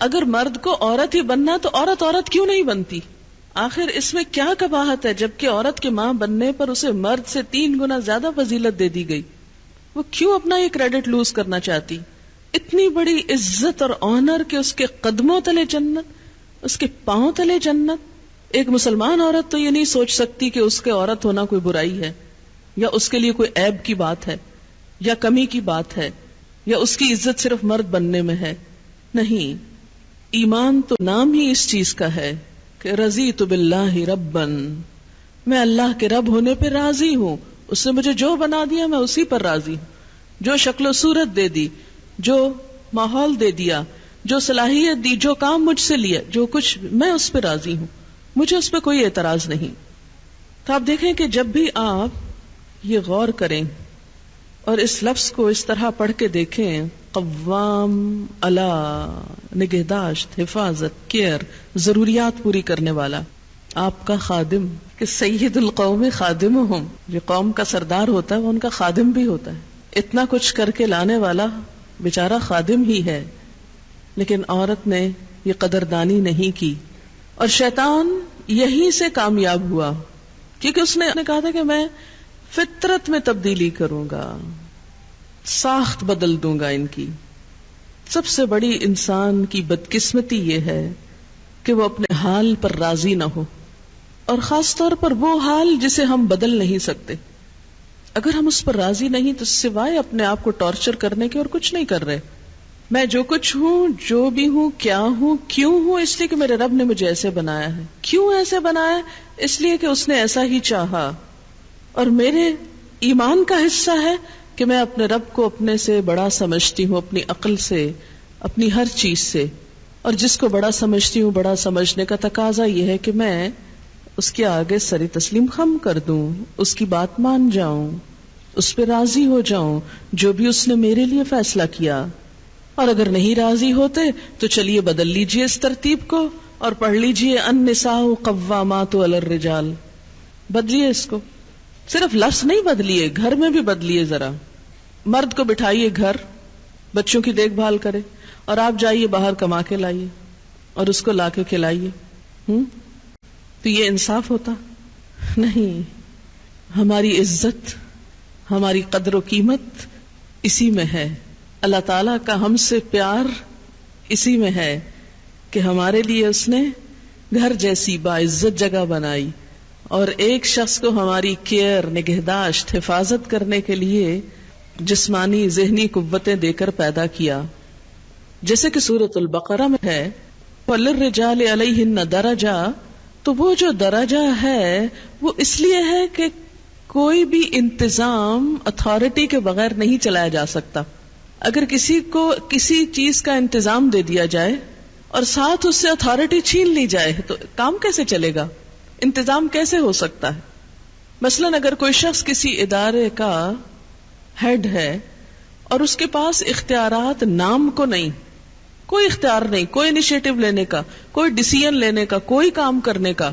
اگر مرد کو عورت ہی بننا تو عورت کیوں نہیں بنتی؟ آخر اس میں کیا قباحت ہے جبکہ عورت کے ماں بننے پر اسے مرد سے 3 گنا زیادہ فضیلت دے دی گئی؟ وہ کیوں اپنا یہ کریڈٹ لوز کرنا چاہتی؟ اتنی بڑی عزت اور آنر کہ اس کے قدموں تلے جنت، اس کے پاؤں تلے جنت. ایک مسلمان عورت تو یہ نہیں سوچ سکتی کہ اس کے عورت ہونا کوئی برائی ہے یا اس کے لیے کوئی عیب کی بات ہے یا کمی کی بات ہے یا اس کی عزت صرف مرد بننے میں ہے. نہیں، ایمان تو نام ہی اس چیز کا ہے کہ رضیت باللہ ربن، میں اللہ کے رب ہونے پہ راضی ہوں. اس نے مجھے جو بنا دیا میں اسی پر راضی ہوں. جو شکل و صورت دے دی، جو ماحول دے دیا، جو صلاحیت دی، جو کام مجھ سے لیا، جو کچھ، میں اس پہ راضی ہوں، مجھے اس پہ کوئی اعتراض نہیں. تو آپ دیکھیں کہ جب بھی آپ یہ غور کریں اور اس لفظ کو اس طرح پڑھ کے دیکھیں، قوام، اللہ، نگہداشت، حفاظت، کیئر، ضروریات پوری کرنے والا، آپ کا خادم، کہ سید القوم خادمہم، جو قوم کا سردار ہوتا ہے وہ ان کا خادم بھی ہوتا ہے. اتنا کچھ کر کے لانے والا بیچارہ خادم ہی ہے. لیکن عورت نے یہ قدردانی نہیں کی اور شیطان یہیں سے کامیاب ہوا، کیونکہ اس نے کہا تھا کہ میں فطرت میں تبدیلی کروں گا، ساخت بدل دوں گا ان کی. سب سے بڑی انسان کی بدقسمتی یہ ہے کہ وہ اپنے حال پر راضی نہ ہو، اور خاص طور پر وہ حال جسے ہم بدل نہیں سکتے. اگر ہم اس پر راضی نہیں تو سوائے اپنے آپ کو ٹارچر کرنے کے اور کچھ نہیں کر رہے. میں جو کچھ ہوں، جو بھی ہوں، کیا ہوں، کیوں ہوں، اس لیے کہ میرے رب نے مجھے ایسے بنایا ہے. کیوں ایسے بنایا؟ اس لیے کہ اس نے ایسا ہی چاہا. اور میرے ایمان کا حصہ ہے کہ میں اپنے رب کو اپنے سے بڑا سمجھتی ہوں، اپنی عقل سے، اپنی ہر چیز سے. اور جس کو بڑا سمجھتی ہوں، بڑا سمجھنے کا تقاضا یہ ہے کہ میں اس کے آگے سر تسلیم خم کر دوں، اس کی بات مان جاؤں، اس پہ راضی ہو جاؤں جو بھی اس نے میرے لیے فیصلہ کیا. اور اگر نہیں راضی ہوتے تو چلیے بدل لیجئے اس ترتیب کو اور پڑھ لیجئے النساء قوامات علی الرجال. بدلیے اس کو، صرف لفظ نہیں بدلیے، گھر میں بھی بدلیے. ذرا مرد کو بٹھائیے گھر، بچوں کی دیکھ بھال کرے، اور آپ جائیے باہر کما کے لائیے اور اس کو لا کے کھلائیے. تو یہ انصاف ہوتا؟ نہیں. ہماری عزت، ہماری قدر و قیمت اسی میں ہے. اللہ تعالیٰ کا ہم سے پیار اسی میں ہے کہ ہمارے لیے اس نے گھر جیسی باعزت جگہ بنائی اور ایک شخص کو ہماری کیئر، نگہداشت، حفاظت کرنے کے لیے جسمانی ذہنی قوتیں دے کر پیدا کیا. جیسے کہ سورۃ البقرہ میں ہے وَلِلرِّجَالِ عَلَيْهِنَّ دَرَجَةٌ، تو وہ جو درجہ ہے وہ اس لیے ہے کہ کوئی بھی انتظام اتھارٹی کے بغیر نہیں چلایا جا سکتا. اگر کسی کو کسی چیز کا انتظام دے دیا جائے اور ساتھ اس سے اتھارٹی چھین لی جائے تو کام کیسے چلے گا؟ انتظام کیسے ہو سکتا ہے؟ مثلا اگر کوئی شخص کسی ادارے کا ہیڈ ہے اور اس کے پاس اختیارات نام کو نہیں، کوئی اختیار نہیں، کوئی انیشیٹو لینے کا، کوئی ڈیسیژن لینے کا، کوئی کام کرنے کا،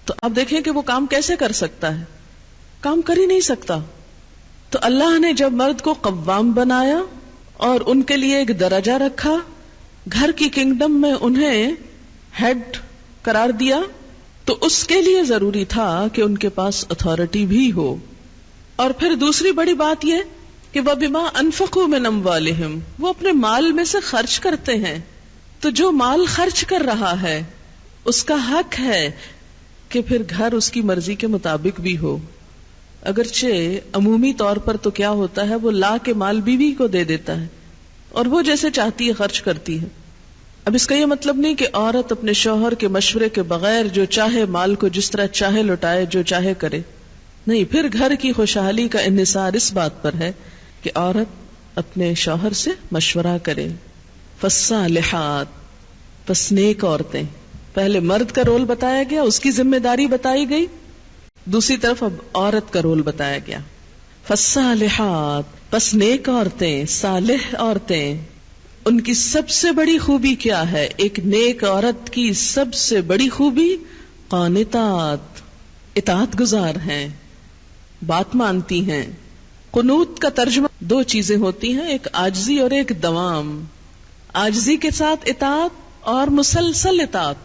تو آپ دیکھیں کہ وہ کام کیسے کر سکتا ہے؟ کام کر ہی نہیں سکتا. تو اللہ نے جب مرد کو قوام بنایا اور ان کے لیے ایک درجہ رکھا، گھر کی کنگڈم میں انہیں ہیڈ قرار دیا، تو اس کے لیے ضروری تھا کہ ان کے پاس اتھارٹی بھی ہو. اور پھر دوسری بڑی بات یہ کہ وَبِمَا أَنفَقُوا مِنْ أَمْوَالِهِمْ، وہ اپنے مال میں سے خرچ کرتے ہیں. تو جو مال خرچ کر رہا ہے اس کا حق ہے کہ پھر گھر اس کی مرضی کے مطابق بھی ہو. اگرچہ عمومی طور پر تو کیا ہوتا ہے، وہ لا کے مال بیوی کو دے دیتا ہے اور وہ جیسے چاہتی ہے خرچ کرتی ہے. اب اس کا یہ مطلب نہیں کہ عورت اپنے شوہر کے مشورے کے بغیر جو چاہے مال کو جس طرح چاہے لوٹائے، جو چاہے کرے. نہیں، پھر گھر کی خوشحالی کا انحصار اس بات پر ہے کہ عورت اپنے شوہر سے مشورہ کرے. فالصالحات، پس نیک عورتیں. پہلے مرد کا رول بتایا گیا، اس کی ذمہ داری بتائی گئی، دوسری طرف اب عورت کا رول بتایا گیا. فالصالحات، پس نیک عورتیں، صالح عورتیں. ان کی سب سے بڑی خوبی کیا ہے؟ ایک نیک عورت کی سب سے بڑی خوبی قانتات، اطاعت گزار ہیں، بات مانتی ہیں. قنوت کا ترجمہ دو چیزیں ہوتی ہیں، ایک عاجزی اور ایک دوام. عاجزی کے ساتھ اطاعت اور مسلسل اطاعت.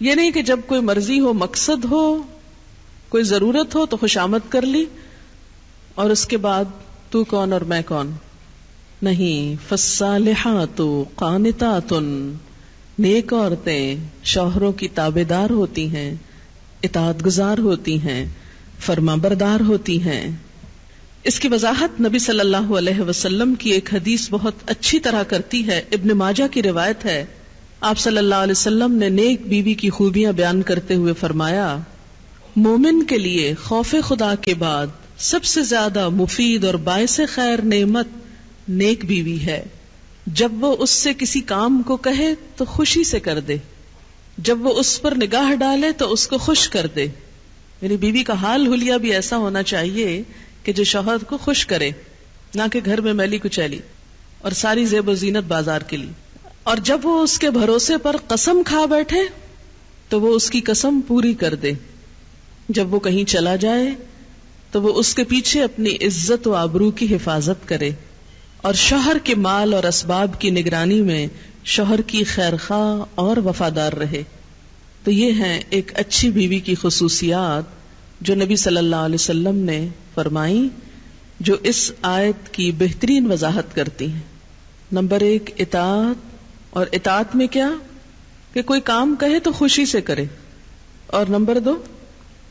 یہ نہیں کہ جب کوئی مرضی ہو، مقصد ہو، کوئی ضرورت ہو تو خوشامد کر لی اور اس کے بعد تو کون اور میں کون. نہیں. فالصالحات قانتات، نیک عورتیں شوہروں کی تابع دار ہوتی ہیں، اطاعت گزار ہوتی ہیں، فرما بردار ہوتی ہیں. اس کی وضاحت نبی صلی اللہ علیہ وسلم کی ایک حدیث بہت اچھی طرح کرتی ہے. ابن ماجہ کی روایت ہے. آپ صلی اللہ علیہ وسلم نے نیک بیوی کی خوبیاں بیان کرتے ہوئے فرمایا، مومن کے لیے خوف خدا کے بعد سب سے زیادہ مفید اور باعث خیر نعمت نیک بیوی ہے. جب وہ اس سے کسی کام کو کہے تو خوشی سے کر دے، جب وہ اس پر نگاہ ڈالے تو اس کو خوش کر دے. یعنی بیوی کا حال حلیہ بھی ایسا ہونا چاہیے کہ جو شوہر کو خوش کرے، نہ کہ گھر میں میلی کچیلی اور ساری زیب و زینت بازار کے لیے. اور جب وہ اس کے بھروسے پر قسم کھا بیٹھے تو وہ اس کی قسم پوری کر دے. جب وہ کہیں چلا جائے تو وہ اس کے پیچھے اپنی عزت و آبرو کی حفاظت کرے. اور شوہر کے مال اور اسباب کی نگرانی میں شوہر کی خیر خواہ اور وفادار رہے. تو یہ ہیں ایک اچھی بیوی کی خصوصیات جو نبی صلی اللہ علیہ وسلم نے فرمائی، جو اس آیت کی بہترین وضاحت کرتی ہیں. نمبر 1 اطاعت. اور اطاعت میں کیا کہ کوئی کام کہے تو خوشی سے کرے. اور نمبر 2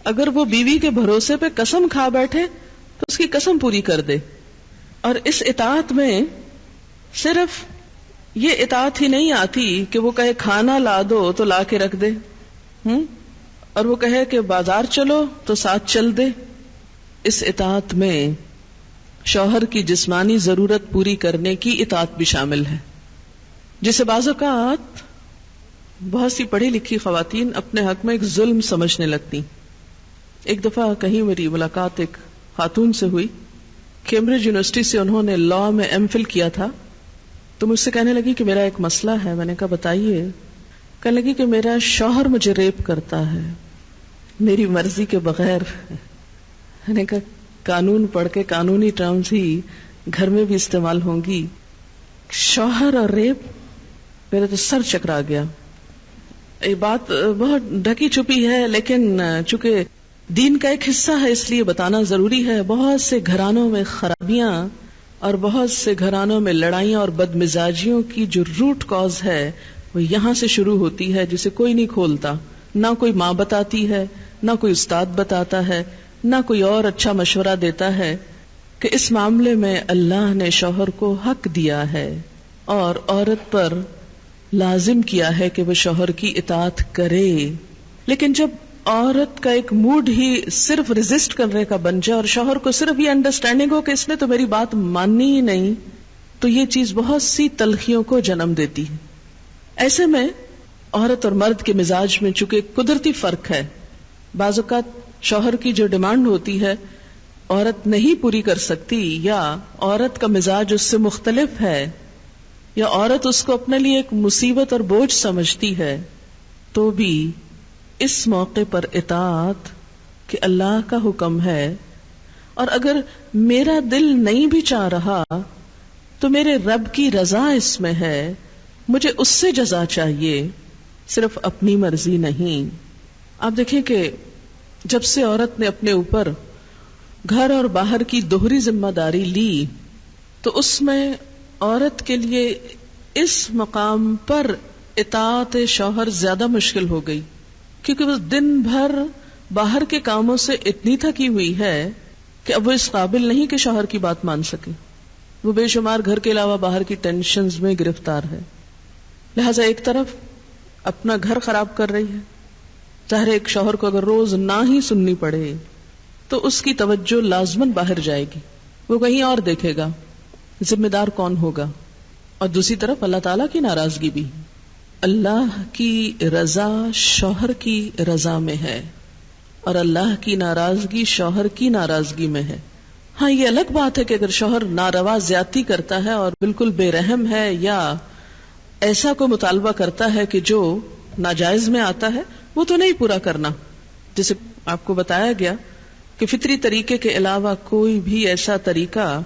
اگر وہ بیوی کے بھروسے پہ قسم کھا بیٹھے تو اس کی قسم پوری کر دے. اور اس اطاعت میں صرف یہ اطاعت ہی نہیں آتی کہ وہ کہے کھانا لا دو تو لا کے رکھ دے، اور وہ کہے کہ بازار چلو تو ساتھ چل دے. اس اطاعت میں شوہر کی جسمانی ضرورت پوری کرنے کی اطاعت بھی شامل ہے، جسے بعض اوقات بہت سی پڑھی لکھی خواتین اپنے حق میں ایک ظلم سمجھنے لگتی. ایک دفعہ کہیں میری ملاقات ایک خاتون سے ہوئی، کیمبرج یونیورسٹی سے انہوں نے لاء میں ایم فل کیا تھا. تو مجھ سے کہنے لگی کہ میرا ایک مسئلہ ہے. میں نے کہا بتائیے. کہنے لگی کہ میرا شوہر مجھے ریپ کرتا ہے میری مرضی کے بغیر. میں نے کہا قانون پڑھ کے قانونی ٹرمز ہی گھر میں بھی استعمال ہوں گی. شوہر اور ریپ، میرا تو سر چکرا گیا. یہ بات بہت ڈھکی چھپی ہے لیکن چونکہ دین کا ایک حصہ ہے اس لیے بتانا ضروری ہے. بہت سے گھرانوں میں خرابیاں اور بہت سے گھرانوں میں لڑائیاں اور بدمزاجیوں کی جو روٹ کاز ہے وہ یہاں سے شروع ہوتی ہے، جسے کوئی نہیں کھولتا. نہ کوئی ماں بتاتی ہے، نہ کوئی استاد بتاتا ہے، نہ کوئی اور اچھا مشورہ دیتا ہے کہ اس معاملے میں اللہ نے شوہر کو حق دیا ہے اور عورت پر لازم کیا ہے کہ وہ شوہر کی اطاعت کرے. لیکن جب عورت کا ایک موڈ ہی صرف ریزسٹ کرنے کا بن جائے اور شوہر کو صرف یہ انڈرسٹینڈنگ ہو کہ اس نے تو میری بات ماننی ہی نہیں، تو یہ چیز بہت سی تلخیوں کو جنم دیتی ہے. ایسے میں عورت اور مرد کے مزاج میں چونکہ قدرتی فرق ہے، بعض اوقات شوہر کی جو ڈیمانڈ ہوتی ہے عورت نہیں پوری کر سکتی، یا عورت کا مزاج اس سے مختلف ہے، یا عورت اس کو اپنے لیے ایک مصیبت اور بوجھ سمجھتی ہے، تو بھی اس موقع پر اطاعت کہ اللہ کا حکم ہے. اور اگر میرا دل نہیں بھی چاہ رہا تو میرے رب کی رضا اس میں ہے، مجھے اس سے جزا چاہیے، صرف اپنی مرضی نہیں. آپ دیکھیں کہ جب سے عورت نے اپنے اوپر گھر اور باہر کی دوہری ذمہ داری لی تو اس میں عورت کے لیے اس مقام پر اطاعت شوہر زیادہ مشکل ہو گئی، کیونکہ وہ دن بھر باہر کے کاموں سے اتنی تھکی ہوئی ہے کہ اب وہ اس قابل نہیں کہ شوہر کی بات مان سکے. وہ بے شمار گھر کے علاوہ باہر کی ٹینشنز میں گرفتار ہے. لہذا ایک طرف اپنا گھر خراب کر رہی ہے، ظاہر ایک شوہر کو اگر روز نہ ہی سننی پڑے تو اس کی توجہ لازماً باہر جائے گی، وہ کہیں اور دیکھے گا، ذمہ دار کون ہوگا. اور دوسری طرف اللہ تعالیٰ کی ناراضگی بھی. اللہ کی رضا شوہر کی رضا میں ہے اور اللہ کی ناراضگی شوہر کی ناراضگی میں ہے. ہاں یہ الگ بات ہے کہ اگر شوہر ناروا زیادتی کرتا ہے اور بالکل بے رحم ہے یا ایسا کوئی مطالبہ کرتا ہے کہ جو ناجائز میں آتا ہے، وہ تو نہیں پورا کرنا. جیسے آپ کو بتایا گیا کہ فطری طریقے کے علاوہ کوئی بھی ایسا طریقہ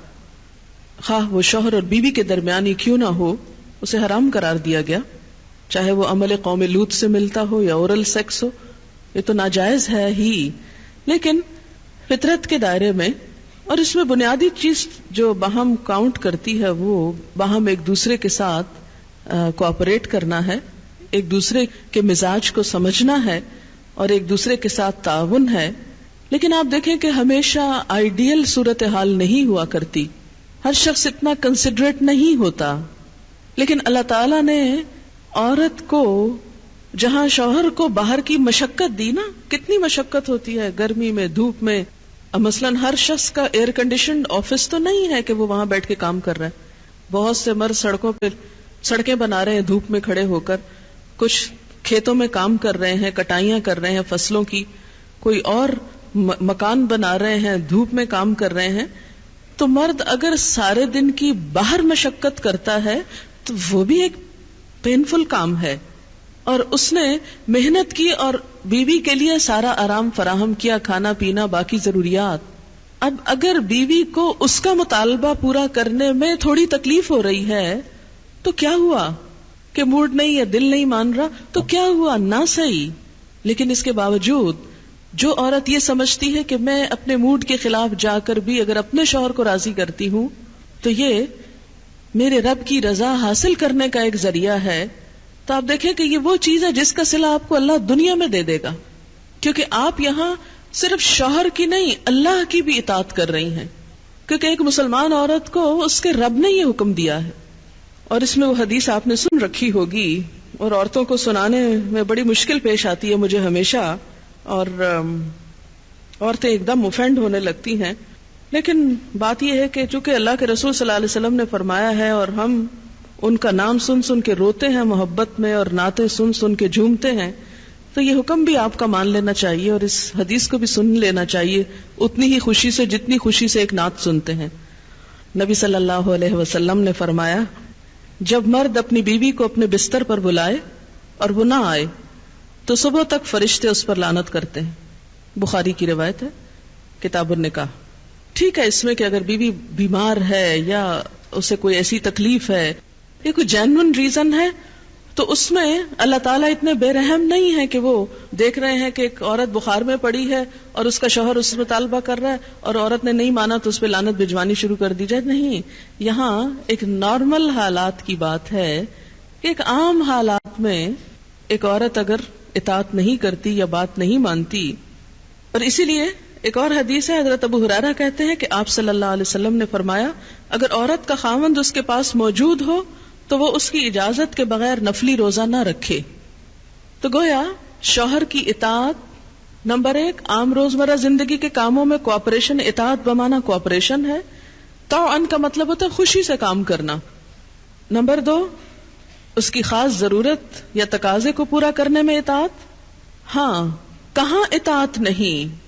خواہ وہ شوہر اور بیوی کے درمیان ہی کیوں نہ ہو اسے حرام قرار دیا گیا، چاہے وہ عمل قوم لوط سے ملتا ہو یا اورل سیکس ہو، یہ تو ناجائز ہے ہی، لیکن فطرت کے دائرے میں، اور اس میں بنیادی چیز جو باہم کاؤنٹ کرتی ہے وہ باہم ایک دوسرے کے ساتھ کوآپریٹ کرنا ہے، ایک دوسرے کے مزاج کو سمجھنا ہے اور ایک دوسرے کے ساتھ تعاون ہے. لیکن آپ دیکھیں کہ ہمیشہ آئیڈیل صورتحال نہیں ہوا کرتی، ہر شخص اتنا کنسیڈریٹ نہیں ہوتا. لیکن اللہ تعالیٰ نے عورت کو جہاں شوہر کو باہر کی مشقت دی نا، کتنی مشقت ہوتی ہے گرمی میں، دھوپ میں. مثلاً ہر شخص کا ایئر کنڈیشنڈ آفس تو نہیں ہے کہ وہ وہاں بیٹھ کے کام کر رہا ہے. بہت سے مرد سڑکوں پہ سڑکیں بنا رہے ہیں دھوپ میں کھڑے ہو کر، کچھ کھیتوں میں کام کر رہے ہیں، کٹائیاں کر رہے ہیں فصلوں کی، کوئی اور مکان بنا رہے ہیں، دھوپ میں کام کر رہے ہیں. تو مرد اگر سارے دن کی باہر مشقت کرتا ہے تو وہ بھی ایک پینفل کام ہے، اور اس نے محنت کی اور بیوی کے لیے سارا آرام فراہم کیا، کھانا پینا باقی ضروریات. اب اگر بیوی کو اس کا مطالبہ پورا کرنے میں تھوڑی تکلیف ہو رہی ہے تو کیا ہوا کہ موڈ نہیں یا دل نہیں مان رہا تو کیا ہوا، نہ صحیح. لیکن اس کے باوجود جو عورت یہ سمجھتی ہے کہ میں اپنے موڈ کے خلاف جا کر بھی اگر اپنے شوہر کو راضی کرتی ہوں تو یہ میرے رب کی رضا حاصل کرنے کا ایک ذریعہ ہے، تو آپ دیکھیں کہ یہ وہ چیز ہے جس کا صلہ آپ کو اللہ دنیا میں دے دے گا، کیونکہ آپ یہاں صرف شوہر کی نہیں اللہ کی بھی اطاعت کر رہی ہیں. کیونکہ ایک مسلمان عورت کو اس کے رب نے یہ حکم دیا ہے. اور اس میں وہ حدیث آپ نے سن رکھی ہوگی اور عورتوں کو سنانے میں بڑی مشکل پیش آتی ہے مجھے ہمیشہ، اور عورتیں ایک دم اوفینڈ ہونے لگتی ہیں. لیکن بات یہ ہے کہ چونکہ اللہ کے رسول صلی اللہ علیہ وسلم نے فرمایا ہے اور ہم ان کا نام سن سن کے روتے ہیں محبت میں اور نعتیں سن سن کے جھومتے ہیں، تو یہ حکم بھی آپ کا مان لینا چاہیے اور اس حدیث کو بھی سن لینا چاہیے اتنی ہی خوشی سے جتنی خوشی سے ایک نعت سنتے ہیں. نبی صلی اللہ علیہ وسلم نے فرمایا جب مرد اپنی بیوی کو اپنے بستر پر بلائے اور وہ نہ آئے تو صبح تک فرشتے اس پر لعنت کرتے ہیں. بخاری کی روایت ہے کتاب النکاح. ٹھیک ہے اس میں کہ اگر بیوی بیمار ہے یا اسے کوئی ایسی تکلیف ہے یا کوئی جینون ریزن ہے تو اس میں اللہ تعالیٰ اتنے بے رحم نہیں ہے کہ وہ دیکھ رہے ہیں کہ ایک عورت بخار میں پڑی ہے اور اس کا شوہر اس سے مطالبہ کر رہا ہے اور عورت نے نہیں مانا تو اس پہ لعنت بھجوانی شروع کر دی جائے. نہیں، یہاں ایک نارمل حالات کی بات ہے کہ ایک عام حالات میں ایک عورت اگر اطاعت نہیں کرتی یا بات نہیں مانتی. اور اسی لیے ایک اور حدیث ہے، حضرت ابو ہریرہ کہتے ہیں کہ آپ صلی اللہ علیہ وسلم نے فرمایا اگر عورت کا خاوند اس کے پاس موجود ہو تو وہ اس کی اجازت کے بغیر نفلی روزہ نہ رکھے. تو گویا شوہر کی اطاعت نمبر 1 عام روزمرہ زندگی کے کاموں میں کوآپریشن، اطاعت بمانا کوآپریشن ہے. طوعاً کا مطلب ہوتا ہے خوشی سے کام کرنا. نمبر 2 اس کی خاص ضرورت یا تقاضے کو پورا کرنے میں اطاعت. ہاں، کہاں اطاعت نہیں؟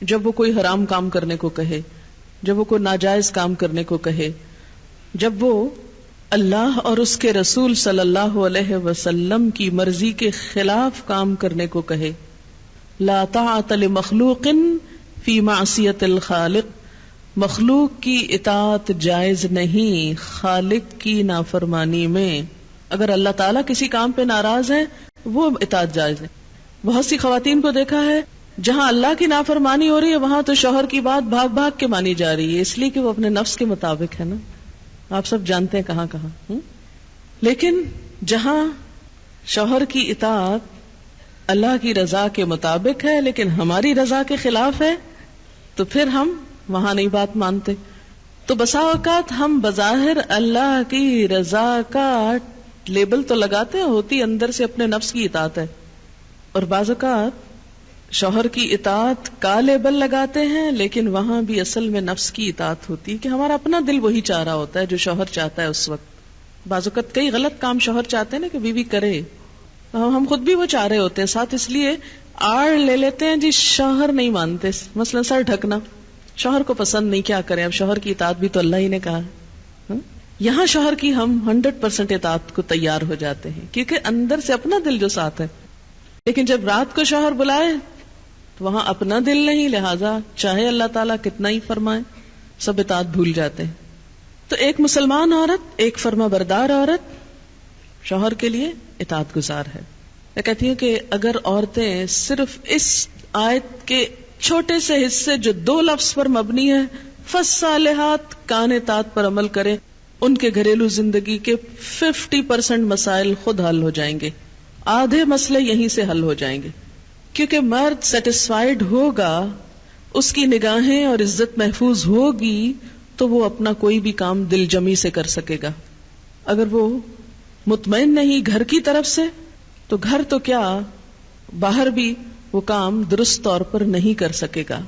جب وہ کوئی حرام کام کرنے کو کہے، جب وہ کوئی ناجائز کام کرنے کو کہے، جب وہ اللہ اور اس کے رسول صلی اللہ علیہ وسلم کی مرضی کے خلاف کام کرنے کو کہے. لا طاعت لمخلوق فی معصیت الخالق. مخلوق کی اطاعت جائز نہیں خالق کی نافرمانی میں. اگر اللہ تعالیٰ کسی کام پہ ناراض ہے وہ اطاعت جائز ہے. بہت سی خواتین کو دیکھا ہے جہاں اللہ کی نافرمانی ہو رہی ہے وہاں تو شوہر کی بات بھاگ بھاگ کے مانی جا رہی ہے، اس لیے کہ وہ اپنے نفس کے مطابق ہے نا. آپ سب جانتے ہیں کہاں کہاں. لیکن جہاں شوہر کی اطاعت اللہ کی رضا کے مطابق ہے لیکن ہماری رضا کے خلاف ہے تو پھر ہم وہاں نہیں بات مانتے. تو بسا اوقات ہم بظاہر اللہ کی رضا کا لیبل تو لگاتے ہیں، ہوتی اندر سے اپنے نفس کی اطاعت ہے. اور بعض اوقات شوہر کی اطاعت کا لیبل لگاتے ہیں لیکن وہاں بھی اصل میں نفس کی اطاعت ہوتی ہے کہ ہمارا اپنا دل وہی چاہ رہا ہوتا ہے جو شوہر چاہتا ہے اس وقت. بعض اوقات کئی غلط کام شوہر چاہتے ہیں نا کہ بیوی کرے، ہم خود بھی وہ چاہ رہے ہوتے ہیں، ساتھ اس لیے آڑ لے لیتے ہیں جی شوہر نہیں مانتے. مثلا سر ڈھکنا شوہر کو پسند نہیں، کیا کریں، اب شوہر کی اطاعت بھی تو اللہ ہی نے کہا ہے. یہاں شوہر کی ہم 100% اطاعت کو تیار ہو جاتے ہیں کیونکہ اندر سے اپنا دل جو ساتھ ہے. لیکن جب رات کو شوہر بلائے تو وہاں اپنا دل نہیں، لہذا چاہے اللہ تعالیٰ کتنا ہی فرمائے سب اطاعت بھول جاتے ہیں. تو ایک مسلمان عورت، ایک فرما بردار عورت شوہر کے لیے اطاعت گزار ہے. میں کہتی ہوں کہ اگر عورتیں صرف اس آیت کے چھوٹے سے حصے جو 2 لفظ پر مبنی ہے فالصالحات قانتات پر عمل کریں، ان کے گھریلو زندگی کے 50% مسائل خود حل ہو جائیں گے. آدھے مسئلے یہیں سے حل ہو جائیں گے، کیونکہ مرد سیٹسفائیڈ ہوگا، اس کی نگاہیں اور عزت محفوظ ہوگی تو وہ اپنا کوئی بھی کام دل جمی سے کر سکے گا. اگر وہ مطمئن نہیں گھر کی طرف سے تو گھر تو کیا باہر بھی وہ کام درست طور پر نہیں کر سکے گا.